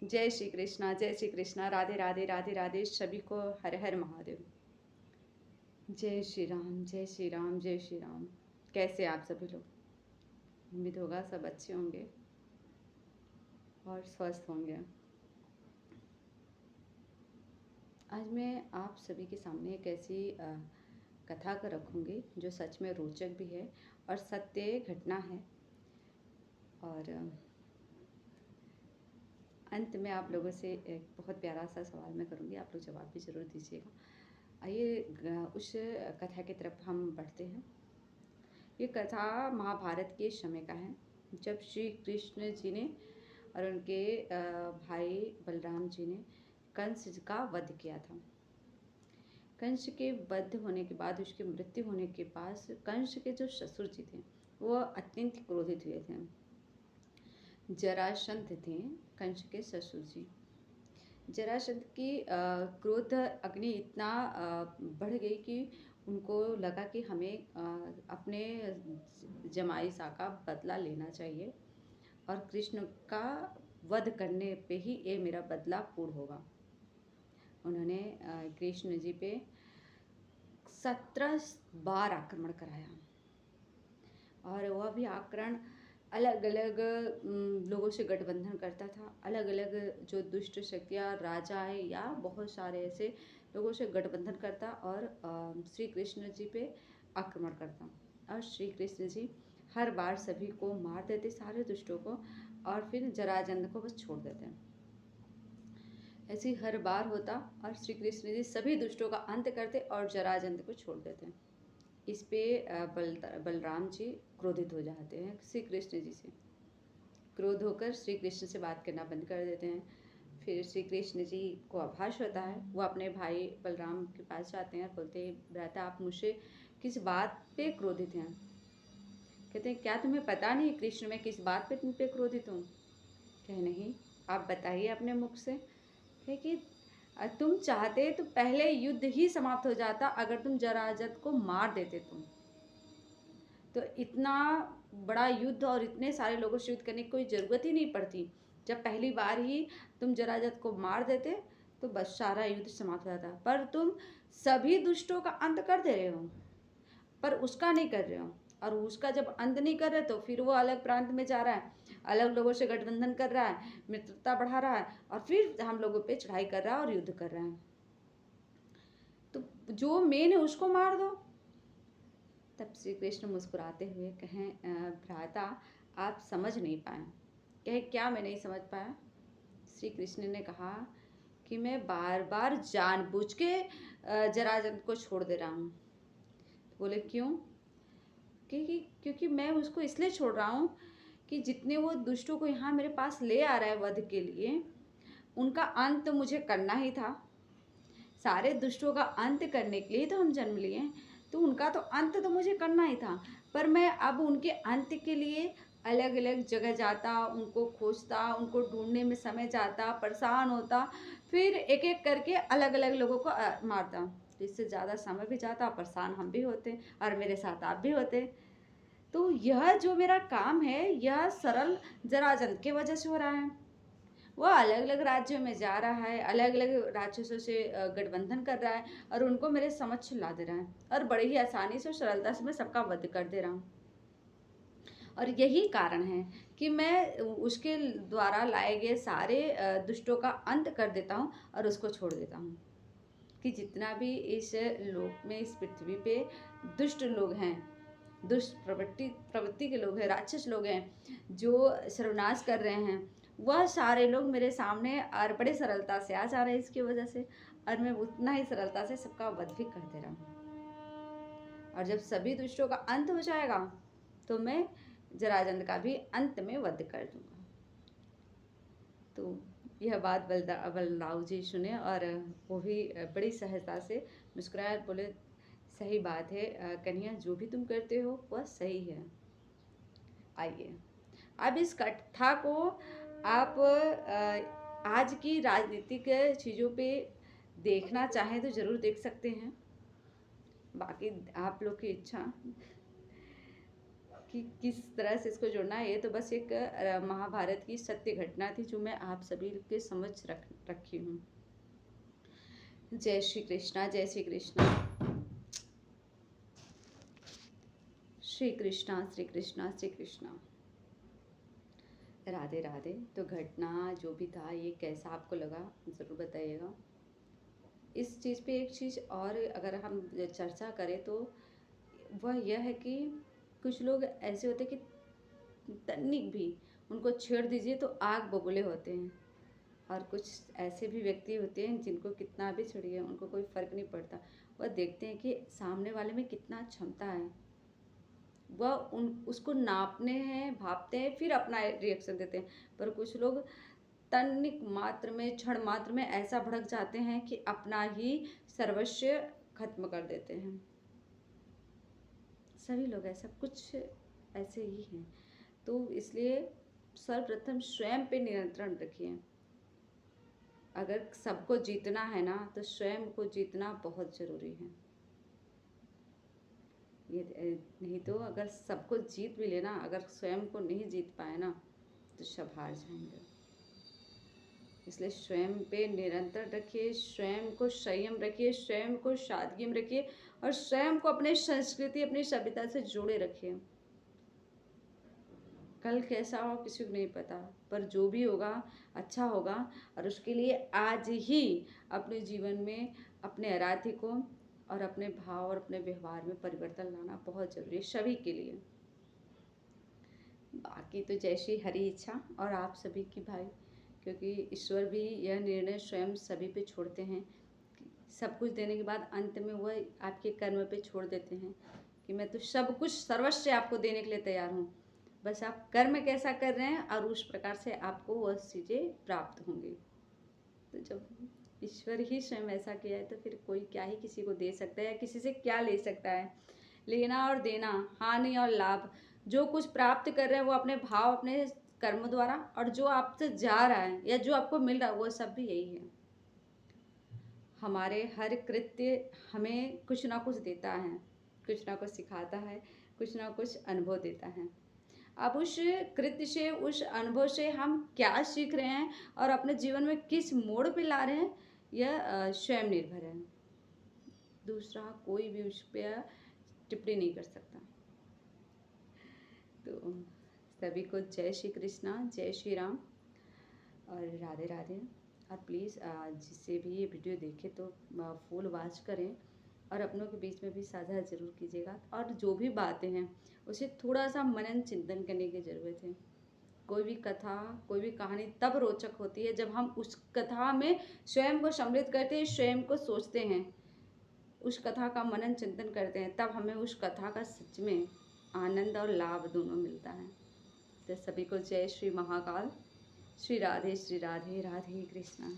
जय श्री कृष्णा, जय श्री कृष्णा। राधे राधे राधे राधे। सभी को हर हर महादेव। जय श्री राम, जय श्री राम, जय श्री राम। कैसे आप सभी लोग? उम्मीद होगा सब अच्छे होंगे और स्वस्थ होंगे। आज मैं आप सभी के सामने एक ऐसी कथा को रखूँगी जो सच में रोचक भी है और सत्य घटना है। और अंत में आप लोगों से एक बहुत प्यारा सा सवाल मैं करूँगी, आप लोग जवाब भी ज़रूर दीजिएगा। आइए उस कथा की तरफ हम बढ़ते हैं। ये कथा महाभारत के समय का है, जब श्री कृष्ण जी ने और उनके भाई बलराम जी ने कंस का वध किया था। कंस के वध होने के बाद, उसकी मृत्यु होने के बाद, कंस के जो ससुर जी थे वो अत्यंत क्रोधित हुए थे। जरासंध थे कंस के ससुर जी। जरासंध की क्रोध अग्नि इतना बढ़ गई कि उनको लगा कि हमें अपने जमाई सा का बदला लेना चाहिए और कृष्ण का वध करने पे ही ये मेरा बदला पूर्ण होगा। उन्होंने कृष्ण जी पे 17 बार आक्रमण कराया और वह भी आक्रमण अलग अलग लोगों से गठबंधन करता था। अलग अलग जो दुष्ट शक्तियाँ, राजा है या बहुत सारे ऐसे लोगों से गठबंधन करता और श्री कृष्ण जी पे आक्रमण करता। और श्री कृष्ण जी हर बार सभी को मार देते, सारे दुष्टों को, और फिर जरासंध को बस छोड़ देते हैं। ऐसे हर बार होता और श्री कृष्ण जी सभी दुष्टों का अंत करते और जरासंध को छोड़ देते हैं। इस पे बलराम जी क्रोधित हो जाते हैं श्री कृष्ण जी से। क्रोध होकर श्री कृष्ण से बात करना बंद कर देते हैं। फिर श्री कृष्ण जी को आभास होता है, वो अपने भाई बलराम के पास जाते हैं और बोलते हैं, भ्राता आप मुझसे किस बात पे क्रोधित हैं? कहते हैं, क्या तुम्हें पता नहीं कृष्ण मैं किस बात पे तुम पे क्रोधित हूँ? कहे नहीं, आप बताइए अपने मुख से। कहे कि तुम चाहते तो पहले युद्ध ही समाप्त हो जाता अगर तुम जरासंध को मार देते तुम। तो इतना बड़ा युद्ध और इतने सारे लोगों से युद्ध करने की कोई ज़रूरत ही नहीं पड़ती। जब पहली बार ही तुम जरासंध को मार देते तो बस सारा युद्ध समाप्त हो जाता। पर तुम सभी दुष्टों का अंत कर दे रहे हो, पर उसका नहीं कर रहे हो। और उसका जब अंत नहीं कर रहे तो फिर वो अलग प्रांत में जा रहा है, अलग लोगों से गठबंधन कर रहा है, मित्रता बढ़ा रहा है और फिर हम लोगों पे चढ़ाई कर रहा है और युद्ध कर रहा है। तो जो मेन है उसको मार दो। तब श्री कृष्ण मुस्कुराते हुए कहें, भ्राता आप समझ नहीं पाए। कहे, क्या मैं नहीं समझ पाया? श्री कृष्ण ने कहा कि मैं बार बार जानबूझ के जरासंध को छोड़ दे रहा हूँ। बोले क्यों? क्योंकि मैं उसको इसलिए छोड़ रहा हूँ कि जितने वो दुष्टों को यहाँ मेरे पास ले आ रहा है वध के लिए, उनका अंत तो मुझे करना ही था। सारे दुष्टों का अंत करने के लिए तो हम जन्म लिए, तो उनका तो अंत तो मुझे करना ही था। पर मैं अब उनके अंत के लिए अलग अलग जगह जाता, उनको खोजता, उनको ढूंढने में समय जाता, परेशान होता, फिर एक एक करके अलग अलग लोगों को मारता। तो इससे ज़्यादा समय भी जाता, परेशान हम भी होते और मेरे साथ आप भी होते। तो यह जो मेरा काम है यह सरल जरासंध की वजह से हो रहा है। वह अलग अलग राज्यों में जा रहा है, अलग अलग राक्षसों से गठबंधन कर रहा है और उनको मेरे समक्ष ला दे रहा है और बड़े ही आसानी से और सरलता से मैं सबका वध कर दे रहा हूँ। और यही कारण है कि मैं उसके द्वारा लाए गए सारे दुष्टों का अंत कर देता हूँ और उसको छोड़ देता हूँ। कि जितना भी इस लोक में, इस पृथ्वी पे दुष्ट लोग हैं, दुष्ट प्रवृत्ति के लोग हैं, राक्षस लोग हैं जो सर्वनाश कर रहे हैं, वह सारे लोग मेरे सामने और बड़े सरलता से आ जा रहे हैं इसकी वजह से, और मैं उतना ही सरलता से सबका वध भी कर दे रहा हूँ। और जब सभी दुष्टों का अंत हो जाएगा तो मैं जरासंध का भी अंत में वध कर दूंगा। तो यह बात बलराम जी सुने और वो भी बड़ी सहजता से मुस्कुराए और बोले, सही बात है कन्हैया, जो भी तुम करते हो वह सही है। आइए अब इस कथा को आप आज की राजनीतिक चीज़ों पे देखना चाहें तो ज़रूर देख सकते हैं, बाकी आप लोग की इच्छा। कि किस तरह से इसको जोड़ना है। ये तो बस एक महाभारत की सत्य घटना थी जो मैं आप सभी के समक्ष रखी हूँ। जय श्री कृष्णा, जय श्री कृष्णा। श्री कृष्णा, श्री कृष्णा, श्री कृष्णा। राधे राधे। तो घटना जो भी था ये कैसा आपको लगा ज़रूर बताइएगा। इस चीज़ पे एक चीज़ और अगर हम चर्चा करें तो वह यह है कि कुछ लोग ऐसे होते हैं कि तनिक भी उनको छेड़ दीजिए तो आग बबूले होते हैं, और कुछ ऐसे भी व्यक्ति होते हैं जिनको कितना भी छेड़िए उनको कोई फ़र्क नहीं पड़ता। वह देखते हैं कि सामने वाले में कितना क्षमता है, वह उसको नापने हैं, भापते हैं, फिर अपना रिएक्शन देते हैं। पर कुछ लोग तनिक मात्र में, क्षण मात्र में ऐसा भड़क जाते हैं कि अपना ही सर्वस्व खत्म कर देते हैं। सभी लोग ऐसा कुछ ऐसे ही हैं। तो इसलिए सर्वप्रथम स्वयं पे नियंत्रण रखिए। अगर सबको जीतना है ना तो स्वयं को जीतना बहुत ज़रूरी है। ये नहीं तो अगर सबको जीत भी लेना, अगर स्वयं को नहीं जीत पाए ना तो सब हार जाएंगे। इसलिए स्वयं पे निरंतर रखिए, स्वयं को संयम रखिए, स्वयं को सादगी में रखिए, और स्वयं को अपनी संस्कृति, अपनी सभ्यता से जोड़े रखिए। कल कैसा हो किसी को नहीं पता, पर जो भी होगा अच्छा होगा, और उसके लिए आज ही अपने जीवन में अपने आराध्य को और अपने भाव और अपने व्यवहार में परिवर्तन लाना बहुत ज़रूरी है सभी के लिए। बाकी तो जैसी हरी इच्छा और आप सभी की भाई, क्योंकि ईश्वर भी यह निर्णय स्वयं सभी पे छोड़ते हैं। सब कुछ देने के बाद अंत में वह आपके कर्म पे छोड़ देते हैं कि मैं तो सब कुछ सर्वस्व आपको देने के लिए तैयार हूँ, बस आप कर्म कैसा कर रहे हैं और उस प्रकार से आपको वह चीज़ें प्राप्त होंगी। तो जब ईश्वर ही स्वयं ऐसा किया है तो फिर कोई क्या ही किसी को दे सकता है या किसी से क्या ले सकता है। लेना और देना, हानि और लाभ, जो कुछ प्राप्त कर रहे हैं वो अपने भाव, अपने कर्म द्वारा, और जो आपसे जा रहा है या जो आपको मिल रहा है वो सब भी यही है। हमारे हर कृत्य हमें कुछ ना कुछ देता है, कुछ ना कुछ सिखाता है, कुछ ना कुछ अनुभव देता है। अब उस कृत्य से, उस अनुभव से हम क्या सीख रहे हैं और अपने जीवन में किस मोड़ पे ला रहे हैं, यह स्वयं निर्भर है। दूसरा कोई भी उस पर टिप्पणी नहीं कर सकता। तो सभी को जय श्री कृष्णा, जय श्री राम और राधे राधे। और प्लीज़ जिससे भी ये वीडियो देखे तो फुल वॉच करें और अपनों के बीच में भी साझा ज़रूर कीजिएगा। और जो भी बातें हैं उसे थोड़ा सा मनन चिंतन करने की ज़रूरत है। कोई भी कथा, कोई भी कहानी तब रोचक होती है जब हम उस कथा में स्वयं को सम्मिलित करते हैं, स्वयं को सोचते हैं, उस कथा का मनन चिंतन करते हैं, तब हमें उस कथा का सच में आनंद और लाभ दोनों मिलता है। तो सभी को जय श्री महाकाल, श्री राधे राधे कृष्णा।